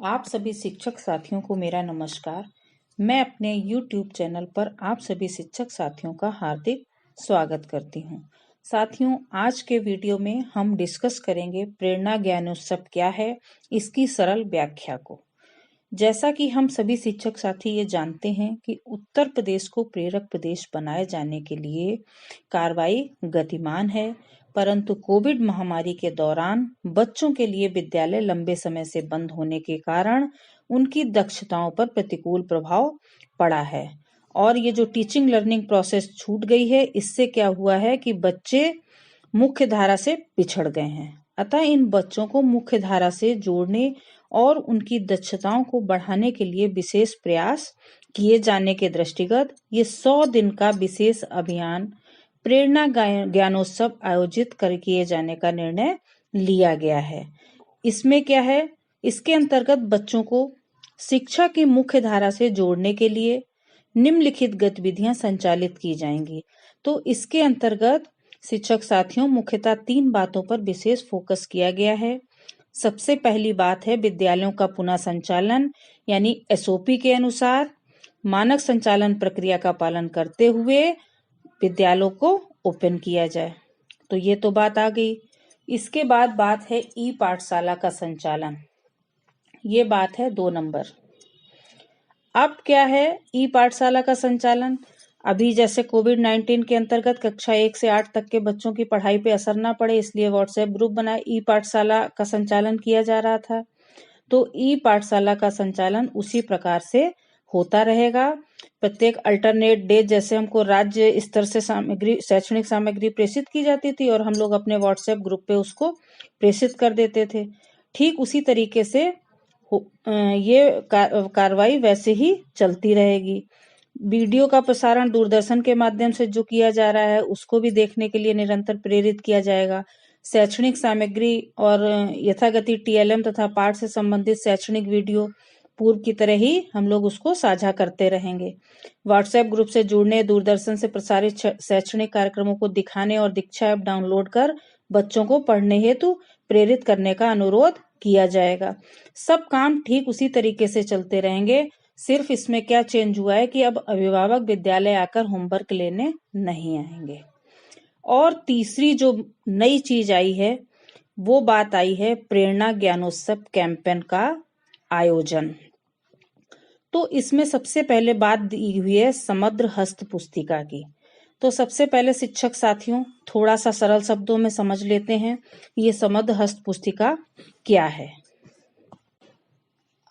आप सभी शिक्षक साथियों को मेरा नमस्कार। मैं अपने YouTube चैनल पर आप सभी शिक्षक साथियों का हार्दिक स्वागत करती हूँ। साथियों, आज के वीडियो में हम डिस्कस करेंगे प्रेरणा ज्ञानोत्सव क्या है, इसकी सरल व्याख्या को। जैसा कि हम सभी शिक्षक साथी ये जानते हैं कि उत्तर प्रदेश को प्रेरक प्रदेश बनाए जाने के लिए कार्रवाई गतिमान है, परंतु कोविड महामारी के दौरान बच्चों के लिए विद्यालय लंबे समय से बंद होने के कारण उनकी दक्षताओं पर प्रतिकूल प्रभाव पड़ा है और ये जो टीचिंग लर्निंग प्रोसेस छूट गई है, इससे क्या हुआ है कि बच्चे मुख्य धारा से पिछड़ गए हैं। अतः इन बच्चों को मुख्य धारा से जोड़ने और उनकी दक्षताओं को बढ़ाने के लिए विशेष प्रयास किए जाने के दृष्टिगत ये 100 दिन का विशेष अभियान प्रेरणा ज्ञानोत्सव आयोजित कर किए जाने का निर्णय लिया गया है। इसमें क्या है, इसके अंतर्गत बच्चों को शिक्षा की मुख्य धारा से जोड़ने के लिए निम्नलिखित गतिविधियां संचालित की जाएंगी। तो इसके अंतर्गत शिक्षक साथियों मुख्यतः 3 बातों पर विशेष फोकस किया गया है। सबसे पहली बात है विद्यालयों का पुनः संचालन, यानी एसओपी के अनुसार मानक संचालन प्रक्रिया का पालन करते हुए विद्यालयों को ओपन किया जाए। तो ये तो बात आ गई। इसके बाद बात है ई पाठशाला का संचालन। ये बात है 2 नंबर। अब क्या है ई पाठशाला का संचालन? अभी जैसे कोविड-19 के अंतर्गत कक्षा 1 से 8 तक के बच्चों की पढ़ाई पे असर ना पड़े, इसलिए व्हाट्सएप ग्रुप बनाए ई पाठशाला का संचालन किया जा रहा था। तो ई पाठशाला का संचालन उसी प्रकार से होता रहेगा। प्रत्येक अल्टरनेट डे जैसे हमको राज्य स्तर से शैक्षणिक सामग्री प्रेषित की जाती थी और हम लोग अपने व्हाट्सएप ग्रुप पे उसको प्रेषित कर देते थे, ठीक उसी तरीके से ये कार्रवाई वैसे ही चलती रहेगी। वीडियो का प्रसारण दूरदर्शन के माध्यम से जो किया जा रहा है उसको भी देखने के लिए निरंतर प्रेरित किया जाएगा। शैक्षणिक सामग्री और यथागति टीएलएम तथा पाठ से संबंधित शैक्षणिक वीडियो पूर्व की तरह ही हम लोग उसको साझा करते रहेंगे। व्हाट्सएप ग्रुप से जुड़ने, दूरदर्शन से प्रसारित शैक्षणिक कार्यक्रमों को दिखाने और दीक्षा ऐप डाउनलोड कर बच्चों को पढ़ने हेतु प्रेरित करने का अनुरोध किया जाएगा। सब काम ठीक उसी तरीके से चलते रहेंगे। सिर्फ इसमें क्या चेंज हुआ है कि अब अभिभावक विद्यालय आकर होमवर्क लेने नहीं आएंगे। और तीसरी जो नई चीज आई है वो बात आई है प्रेरणा ज्ञानोत्सव कैंपेन का आयोजन। तो इसमें सबसे पहले बात दी हुई है समग्र हस्त पुस्तिका की। तो सबसे पहले शिक्षक साथियों थोड़ा सा सरल शब्दों में समझ लेते हैं ये समग्र हस्त पुस्तिका क्या है।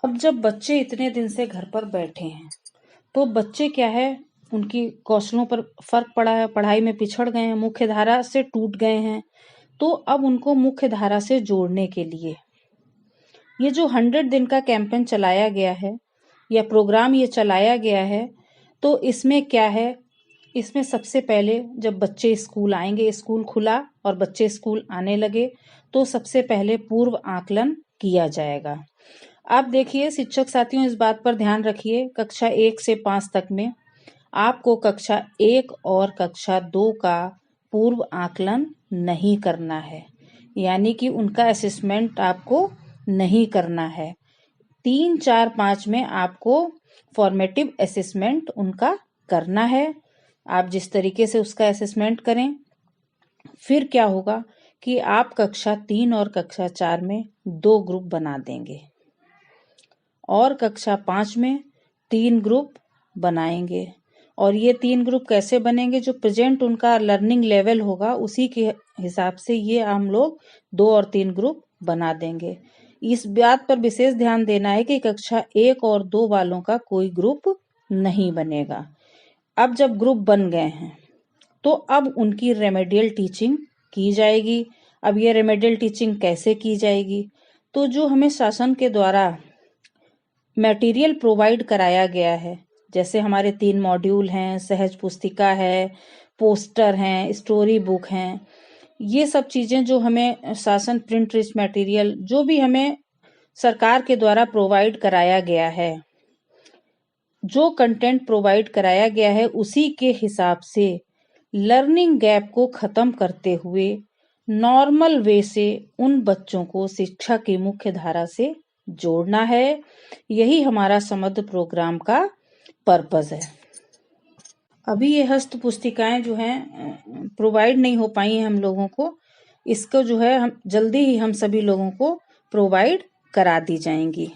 अब जब बच्चे इतने दिन से घर पर बैठे हैं तो बच्चे क्या है, उनकी कौशलों पर फर्क पड़ा है, पढ़ाई में पिछड़ गए हैं, मुख्य धारा से टूट गए हैं। तो अब उनको मुख्य धारा से जोड़ने के लिए ये जो 100 दिन का कैंपेन चलाया गया है या प्रोग्राम ये चलाया गया है, तो इसमें क्या है, इसमें सबसे पहले जब बच्चे स्कूल आएंगे, स्कूल खुला और बच्चे स्कूल आने लगे, तो सबसे पहले पूर्व आकलन किया जाएगा। आप देखिए शिक्षक साथियों इस बात पर ध्यान रखिए, कक्षा 1 से 5 तक में आपको कक्षा 1 और कक्षा 2 का पूर्व आकलन नहीं करना है, यानी कि उनका असेसमेंट आपको नहीं करना है। 3, 4, 5 में आपको फॉर्मेटिव असेसमेंट उनका करना है। आप जिस तरीके से उसका असेसमेंट करें, फिर क्या होगा कि आप कक्षा 3 और कक्षा 4 में 2 ग्रुप बना देंगे और कक्षा 5 में 3 ग्रुप बनाएंगे। और ये 3 ग्रुप कैसे बनेंगे, जो प्रेजेंट उनका लर्निंग लेवल होगा उसी के हिसाब से ये हम लोग 2 और 3 ग्रुप बना देंगे। इस बात पर विशेष ध्यान देना है कि कक्षा 1 और 2 वालों का कोई ग्रुप नहीं बनेगा। अब जब ग्रुप बन गए हैं तो अब उनकी रेमेडियल टीचिंग की जाएगी। अब ये रेमेडियल टीचिंग कैसे की जाएगी, तो जो हमें शासन के द्वारा मटेरियल प्रोवाइड कराया गया है, जैसे हमारे 3 मॉड्यूल हैं, सहज पुस्तिका है, पोस्टर हैं, स्टोरी बुक हैं, ये सब चीजें जो हमें शासन प्रिंट रिच मटेरियल जो भी हमें सरकार के द्वारा प्रोवाइड कराया गया है, जो कंटेंट प्रोवाइड कराया गया है उसी के हिसाब से लर्निंग गैप को खत्म करते हुए नॉर्मल वे से उन बच्चों को शिक्षा की मुख्य धारा से जोड़ना है। यही हमारा समग्र प्रोग्राम का पर्पस है। अभी ये हस्त पुस्तिकाएं जो हैं प्रोवाइड नहीं हो पाई हैं हम लोगों को। इसको जो है हम जल्दी ही हम सभी लोगों को प्रोवाइड करा दी जाएंगी।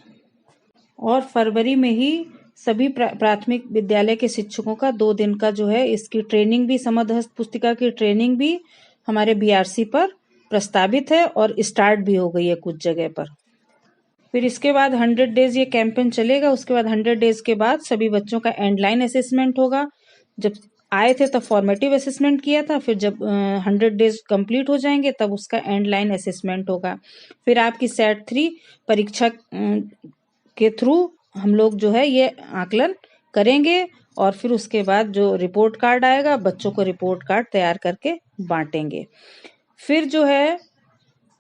और फरवरी में ही सभी प्राथमिक विद्यालय के शिक्षकों का 2 दिन का जो है इसकी ट्रेनिंग भी, समग्र हस्त पुस्तिका की ट्रेनिंग भी हमारे बीआरसी पर प्रस्तावित है और स्टार्ट भी हो गई है कुछ जगह पर। फिर इसके बाद 100 डेज ये कैंपेन चलेगा। उसके बाद 100 डेज के बाद सभी बच्चों का एंड लाइन असेसमेंट होगा। जब आए थे तब फॉर्मेटिव असेसमेंट किया था, फिर जब 100 डेज कंप्लीट हो जाएंगे तब उसका एंड लाइन असेसमेंट होगा। फिर आपकी सेट 3 परीक्षा के थ्रू हम लोग जो है ये आकलन करेंगे और फिर उसके बाद जो रिपोर्ट कार्ड आएगा बच्चों को रिपोर्ट कार्ड तैयार करके बांटेंगे। फिर जो है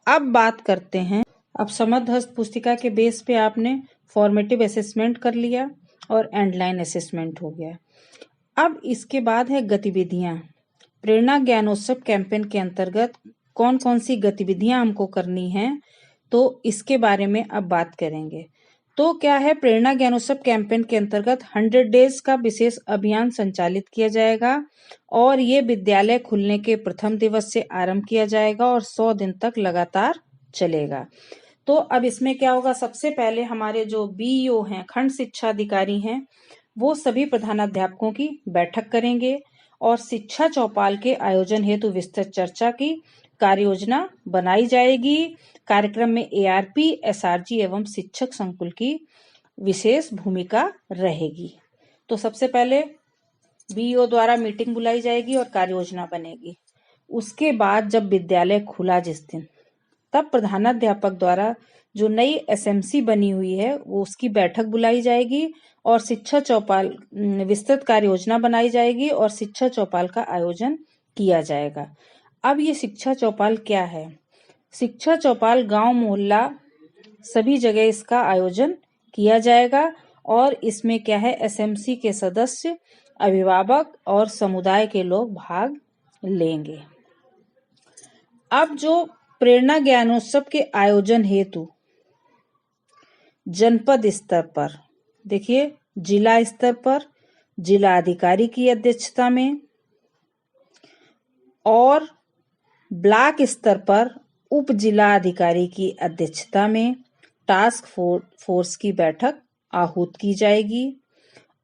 अब बात करते हैं, अब समग्र हस्त पुस्तिका के बेस पे आपने फॉर्मेटिव असेसमेंट कर लिया और एंड लाइन असेसमेंट हो गया। अब इसके बाद है गतिविधियां। प्रेरणा ज्ञानोत्सव कैंपेन के अंतर्गत कौन कौन सी गतिविधियां हमको करनी है तो इसके बारे में अब बात करेंगे। तो क्या है, प्रेरणा ज्ञानोत्सव कैंपेन के अंतर्गत 100 डेज का विशेष अभियान संचालित किया जाएगा और ये विद्यालय खुलने के प्रथम दिवस से आरंभ किया जाएगा और 100 दिन तक लगातार चलेगा। तो अब इसमें क्या होगा, सबसे पहले हमारे जो बीईओ हैं, खंड शिक्षा अधिकारी हैं, वो सभी प्रधानाध्यापकों की बैठक करेंगे और शिक्षा चौपाल के आयोजन हेतु विस्तृत चर्चा की कार्य योजना बनाई जाएगी। कार्यक्रम में एआरपी, एसआरजी एवं शिक्षक संकुल की विशेष भूमिका रहेगी। तो सबसे पहले बीईओ द्वारा मीटिंग बुलाई जाएगी और कार्य योजना बनेगी। उसके बाद जब विद्यालय खुला जिस दिन, तब प्रधानाध्यापक द्वारा जो नई एसएमसी बनी हुई है वो उसकी बैठक बुलाई जाएगी और शिक्षा चौपाल विस्तृत कार्य योजना बनाई जाएगी और शिक्षा चौपाल का आयोजन किया जाएगा। अब ये शिक्षा चौपाल क्या है? शिक्षा चौपाल गांव मोहल्ला सभी जगह इसका आयोजन किया जाएगा और इसमें क्या है, एसएमसी के सदस्य, अभिभावक और समुदाय के लोग भाग लेंगे। अब जो प्रेरणा ज्ञानोत्सव के आयोजन हेतु जनपद स्तर पर, देखिए जिला स्तर पर जिला अधिकारी की अध्यक्षता में और ब्लॉक स्तर पर उप जिला अधिकारी की अध्यक्षता में टास्क फोर्स की बैठक आहूत की जाएगी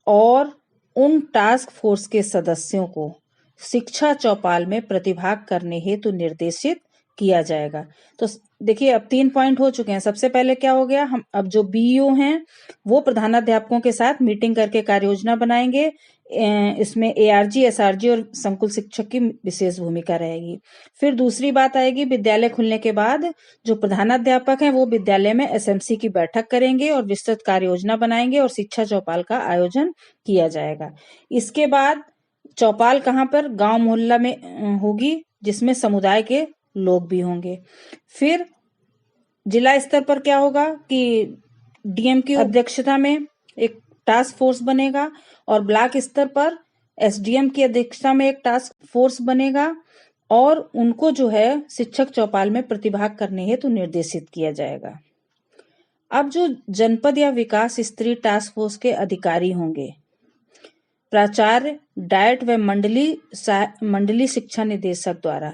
और उन टास्क फोर्स के सदस्यों को शिक्षा चौपाल में प्रतिभाग करने हेतु निर्देशित किया जाएगा। तो देखिए अब 3 पॉइंट हो चुके हैं। सबसे पहले क्या हो गया, हम अब जो बीईओ हैं वो प्रधानाध्यापकों के साथ मीटिंग करके कार्य योजना बनाएंगे। इसमें एआरजी, एसआरजी और संकुल शिक्षक की विशेष भूमिका रहेगी। फिर दूसरी बात आएगी, विद्यालय खुलने के बाद जो प्रधानाध्यापक हैं वो विद्यालय में एसएमसी की बैठक करेंगे और विस्तृत कार्य योजना बनाएंगे और शिक्षा चौपाल का आयोजन किया जाएगा। इसके बाद चौपाल कहाँ पर, गांव मोहल्ला में होगी जिसमें समुदाय के लोग भी होंगे। फिर जिला स्तर पर क्या होगा कि डीएम की अध्यक्षता में एक टास्क फोर्स बनेगा और ब्लॉक स्तर पर एसडीएम की अध्यक्षता में एक टास्क फोर्स बनेगा और उनको जो है शिक्षक चौपाल में प्रतिभाग करने हेतु निर्देशित किया जाएगा। अब जो जनपद या विकास स्तरीय टास्क फोर्स के अधिकारी होंगे, प्राचार्य, डायट व मंडली शिक्षा निदेशक द्वारा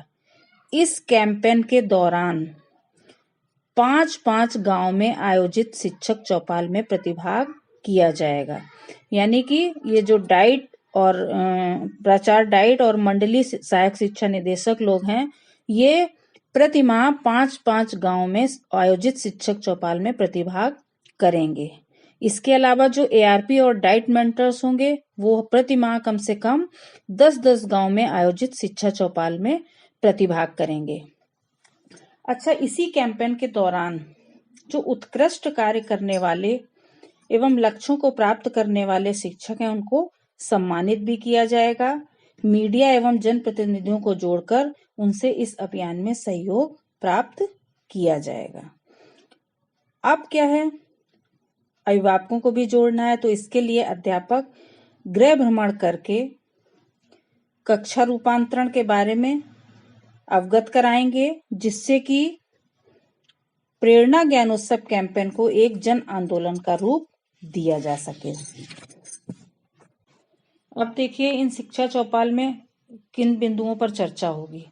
इस कैंपेन के दौरान 5-5 गांव में आयोजित शिक्षक चौपाल में प्रतिभाग किया जाएगा। यानी कि ये जो डाइट और प्राचार्य डाइट और मंडली सहायक शिक्षा निदेशक लोग हैं, ये प्रति माह 5-5 गांव में आयोजित शिक्षक चौपाल में प्रतिभाग करेंगे। इसके अलावा जो एआरपी और डाइट मेंटर्स होंगे वो प्रति माह कम से कम 10-10 गांव में आयोजित शिक्षा चौपाल में प्रतिभाग करेंगे। अच्छा, इसी कैंपेन के दौरान जो उत्कृष्ट कार्य करने वाले एवं लक्ष्यों को प्राप्त करने वाले शिक्षक हैं उनको सम्मानित भी किया जाएगा। मीडिया एवं जनप्रतिनिधियों को जोड़कर उनसे इस अभियान में सहयोग प्राप्त किया जाएगा। अब क्या है, अभिभावकों को भी जोड़ना है, तो इसके लिए अध्यापक गृह भ्रमण करके कक्षा रूपांतरण के बारे में अवगत कराएंगे, जिससे कि प्रेरणा ज्ञानोत्सव कैंपेन को एक जन आंदोलन का रूप दिया जा सके। अब देखिए इन शिक्षा चौपाल में किन बिंदुओं पर चर्चा होगी।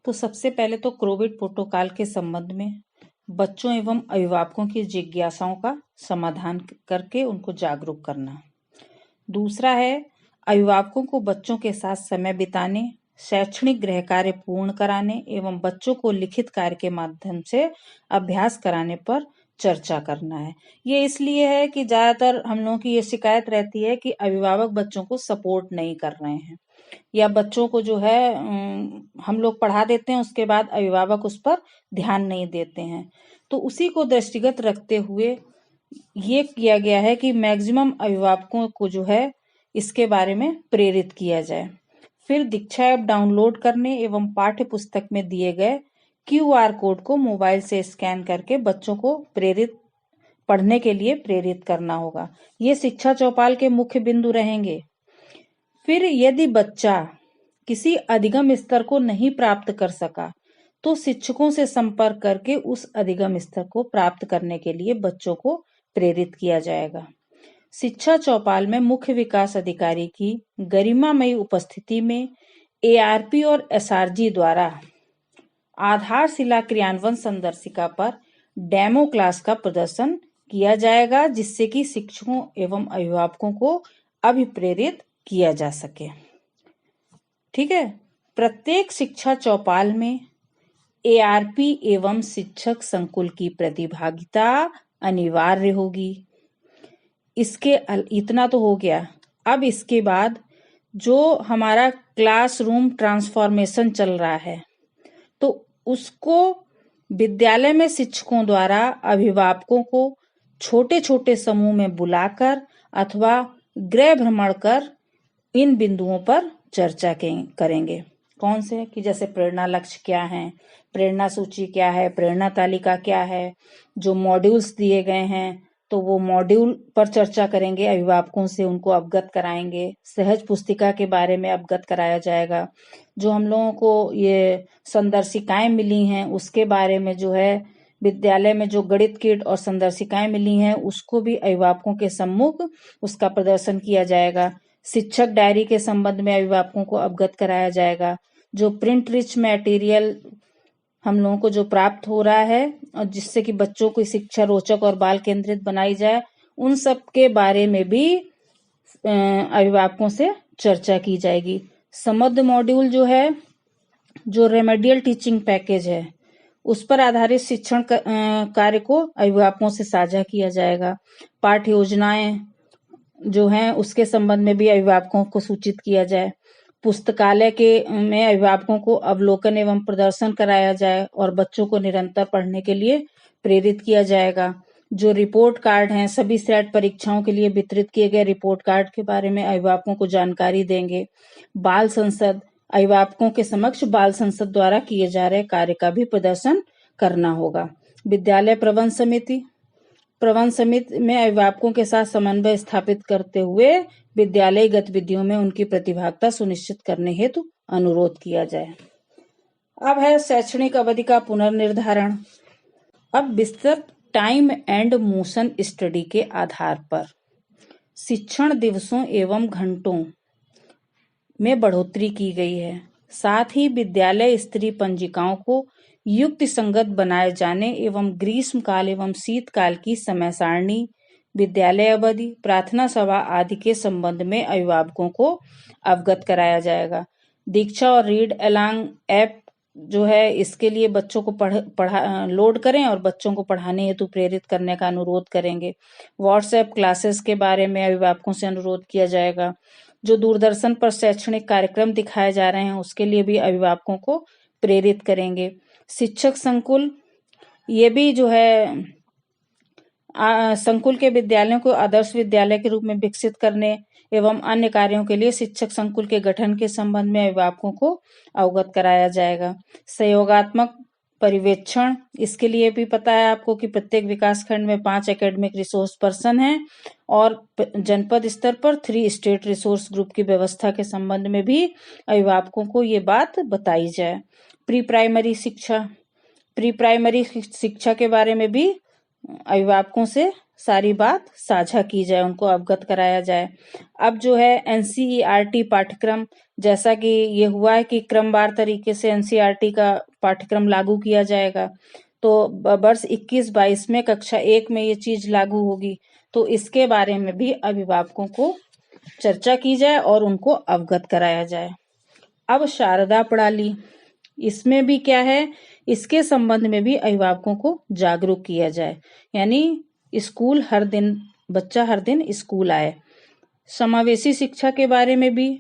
तो सबसे पहले तो कोविड प्रोटोकॉल के संबंध में बच्चों एवं अभिभावकों की जिज्ञासाओं का समाधान करके उनको जागरूक करना। दूसरा है अभिभावकों को बच्चों के साथ समय बिताने, शैक्षणिक गृह कार्य पूर्ण कराने एवं बच्चों को लिखित कार्य के माध्यम से अभ्यास कराने पर चर्चा करना है। ये इसलिए है कि ज्यादातर हम लोगों की ये शिकायत रहती है कि अभिभावक बच्चों को सपोर्ट नहीं कर रहे हैं, या बच्चों को जो है हम लोग पढ़ा देते हैं, उसके बाद अभिभावक उस पर ध्यान नहीं देते हैं। तो उसी को दृष्टिगत रखते हुए ये किया गया है कि मैक्सिमम अभिभावकों को जो है इसके बारे में प्रेरित किया जाए। फिर दीक्षा ऐप डाउनलोड करने एवं पाठ्य पुस्तक में दिए गए QR कोड को मोबाइल से स्कैन करके बच्चों को पढ़ने के लिए प्रेरित करना होगा। ये शिक्षा चौपाल के मुख्य बिंदु रहेंगे। फिर यदि बच्चा किसी अधिगम स्तर को नहीं प्राप्त कर सका तो शिक्षकों से संपर्क करके उस अधिगम स्तर को प्राप्त करने के लिए बच्चों को प्रेरित किया जाएगा। शिक्षा चौपाल में मुख्य विकास अधिकारी की गरिमामयी उपस्थिति में ARP और SRG द्वारा आधारशिला क्रियान्वयन संदर्शिका पर डेमो क्लास का प्रदर्शन किया जाएगा, जिससे कि शिक्षकों एवं अभिभावकों को अभिप्रेरित किया जा सके। ठीक है। प्रत्येक शिक्षा चौपाल में ARP एवं शिक्षक संकुल की प्रतिभागिता अनिवार्य होगी। इतना तो हो गया। अब इसके बाद जो हमारा क्लासरूम ट्रांसफॉर्मेशन चल रहा है तो उसको विद्यालय में शिक्षकों द्वारा अभिभावकों को छोटे छोटे समूह में बुलाकर अथवा गृह भ्रमण कर इन बिंदुओं पर चर्चा करेंगे। कौन से कि जैसे प्रेरणा लक्ष्य क्या है, प्रेरणा सूची क्या है, प्रेरणा तालिका क्या है, जो मॉड्यूल्स दिए गए हैं तो वो मॉड्यूल पर चर्चा करेंगे, अभिभावकों से उनको अवगत कराएंगे। सहज पुस्तिका के बारे में अवगत कराया जाएगा। जो हम लोगों को ये संदर्शिकाएं मिली हैं उसके बारे में जो है विद्यालय में जो गणित किट और संदर्शिकाएं मिली हैं उसको भी अभिभावकों के सम्मुख उसका प्रदर्शन किया जाएगा। शिक्षक डायरी के संबंध में अभिभावकों को अवगत कराया जाएगा। जो प्रिंट रिच मटेरियल हम लोगों को जो प्राप्त हो रहा है और जिससे कि बच्चों की शिक्षा रोचक और बाल केंद्रित बनाई जाए, उन सब के बारे में भी अभिभावकों से चर्चा की जाएगी। समग्र मॉड्यूल जो है, जो रेमेडियल टीचिंग पैकेज है, उस पर आधारित शिक्षण कार्य को अभिभावकों से साझा किया जाएगा। पाठ्य योजनाएं जो हैं उसके संबंध में भी अभिभावकों को सूचित किया जाए। पुस्तकालय में अभिभावकों को अवलोकन एवं प्रदर्शन कराया जाए और बच्चों को निरंतर पढ़ने के लिए प्रेरित किया जाएगा। जो रिपोर्ट कार्ड हैं, सभी सेट परीक्षाओं के लिए वितरित किए गए रिपोर्ट कार्ड के बारे में अभिभावकों को जानकारी देंगे। बाल संसद, अभिभावकों के समक्ष बाल संसद द्वारा किए जा रहे कार्य का भी प्रदर्शन करना होगा। विद्यालय प्रबंध समिति में अभिभावकों के साथ समन्वय स्थापित करते हुए विद्यालय गतिविधियों में उनकी प्रतिभागिता सुनिश्चित करने हेतु अनुरोध किया जाए। अब है शैक्षणिक अवधि का पुनर्निर्धारण। अब विस्तृत टाइम एंड मोशन स्टडी के आधार पर शिक्षण दिवसों एवं घंटों में बढ़ोतरी की गई है। साथ ही विद्यालय स्तरीय पंजिकाओं को युक्ति संगत बनाए जाने एवं ग्रीष्म काल एवं शीतकाल की समय सारणी, विद्यालय अवधि, प्रार्थना सभा आदि के संबंध में अभिभावकों को अवगत कराया जाएगा। दीक्षा और रीड अलोंग ऐप जो है इसके लिए बच्चों को लोड करें और बच्चों को पढ़ाने हेतु प्रेरित करने का अनुरोध करेंगे। व्हाट्सएप क्लासेस के बारे में अभिभावकों से अनुरोध किया जाएगा। जो दूरदर्शन पर शैक्षणिक कार्यक्रम दिखाए जा रहे हैं उसके लिए भी अभिभावकों को प्रेरित करेंगे। शिक्षक संकुल, ये भी जो है संकुल के विद्यालयों को आदर्श विद्यालय के रूप में विकसित करने एवं अन्य कार्यों के लिए शिक्षक संकुल के गठन के संबंध में अभिभावकों को अवगत कराया जाएगा। सहयोगात्मक पर्यवेक्षण, इसके लिए भी पता है आपको कि प्रत्येक विकास खंड में 5 एकेडमिक रिसोर्स पर्सन हैं और जनपद स्तर पर 3 स्टेट रिसोर्स ग्रुप की व्यवस्था के संबंध में भी अभिभावकों को ये बात बताई जाए। प्री प्राइमरी शिक्षा, प्री प्राइमरी शिक्षा के बारे में भी अभिभावकों से सारी बात साझा की जाए, उनको अवगत कराया जाए। अब जो है एनसीईआरटी पाठ्यक्रम, जैसा कि ये हुआ है कि क्रमवार तरीके से एनसीईआरटी का पाठ्यक्रम लागू किया जाएगा, तो वर्ष 21-22 में कक्षा 1 में ये चीज लागू होगी, तो इसके बारे में भी अभिभावकों को चर्चा की जाए और उनको अवगत कराया जाए। अब शारदा प्रणाली, इसमें भी क्या है, इसके संबंध में भी अभिभावकों को जागरूक किया जाए, यानी स्कूल हर दिन, बच्चा हर दिन स्कूल आए। समावेशी शिक्षा के बारे में भी,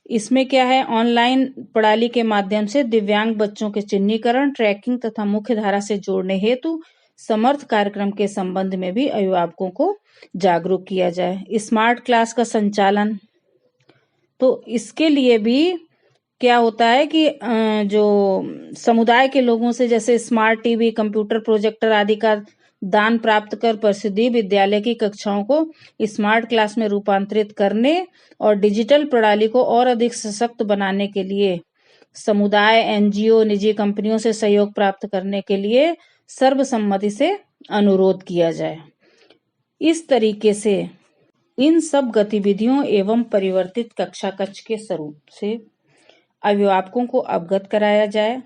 इसमें क्या है, ऑनलाइन प्रणाली के माध्यम से दिव्यांग बच्चों के चिन्हीकरण, ट्रैकिंग तथा मुख्य धारा से जोड़ने हेतु समर्थ कार्यक्रम के संबंध में भी अभिभावकों को जागरूक किया जाए। स्मार्ट क्लास का संचालन, तो इसके लिए भी क्या होता है कि जो समुदाय के लोगों से, जैसे स्मार्ट टीवी, कंप्यूटर, प्रोजेक्टर आदि का दान प्राप्त कर परिषदीय विद्यालय की कक्षाओं को स्मार्ट क्लास में रूपांतरित करने और डिजिटल प्रणाली को और अधिक सशक्त बनाने के लिए समुदाय, एनजीओ, निजी कंपनियों से सहयोग प्राप्त करने के लिए सर्वसम्मति से अनुरोध किया जाए। इस तरीके से इन सब गतिविधियों एवं परिवर्तित कक्षा कक्ष के स्वरूप से अभिभावकों को अवगत कराया जाए।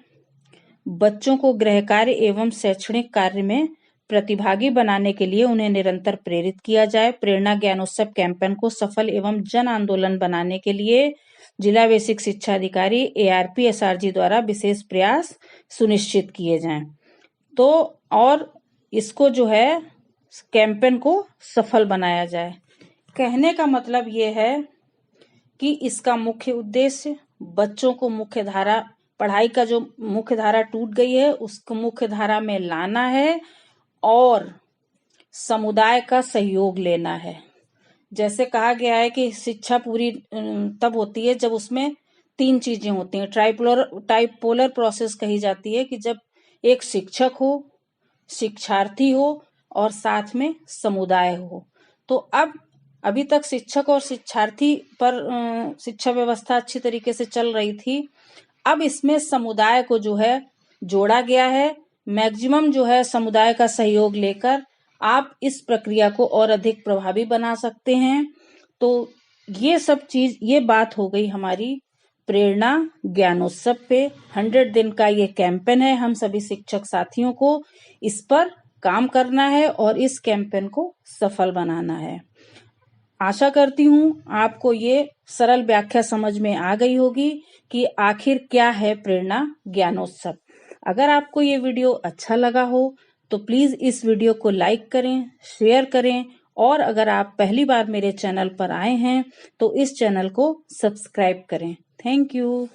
बच्चों को गृह कार्य एवं शैक्षणिक कार्य में प्रतिभागी बनाने के लिए उन्हें निरंतर प्रेरित किया जाए। प्रेरणा ज्ञानोत्सव कैंपेन को सफल एवं जन आंदोलन बनाने के लिए जिला बेसिक शिक्षा अधिकारी ARP SRG द्वारा विशेष प्रयास सुनिश्चित किए जाएं। तो और इसको जो है कैंपेन को सफल बनाया जाए। कहने का मतलब ये है कि इसका मुख्य उद्देश्य बच्चों को मुख्य धारा, पढ़ाई का जो मुख्य धारा टूट गई है उसको मुख्य धारा में लाना है और समुदाय का सहयोग लेना है। जैसे कहा गया है कि शिक्षा पूरी तब होती है जब उसमें 3 चीजें होती हैं। ट्राइपोलर प्रोसेस कही जाती है कि जब एक शिक्षक हो, शिक्षार्थी हो और साथ में समुदाय हो। तो अब अभी तक शिक्षक और शिक्षार्थी पर शिक्षा व्यवस्था अच्छी तरीके से चल रही थी। अब इसमें समुदाय को जो है जोड़ा गया है। मैक्सिमम जो है समुदाय का सहयोग लेकर आप इस प्रक्रिया को और अधिक प्रभावी बना सकते हैं। तो ये सब चीज, ये बात हो गई हमारी प्रेरणा ज्ञानोत्सव पे। 100 दिन का ये कैंपेन है। हम सभी शिक्षक साथियों को इस पर काम करना है और इस कैंपेन को सफल बनाना है। आशा करती हूँ आपको ये सरल व्याख्या समझ में आ गई होगी कि आखिर क्या है प्रेरणा ज्ञानोत्सव। अगर आपको ये वीडियो अच्छा लगा हो तो प्लीज इस वीडियो को लाइक करें, शेयर करें और अगर आप पहली बार मेरे चैनल पर आए हैं तो इस चैनल को सब्सक्राइब करें। Thank you.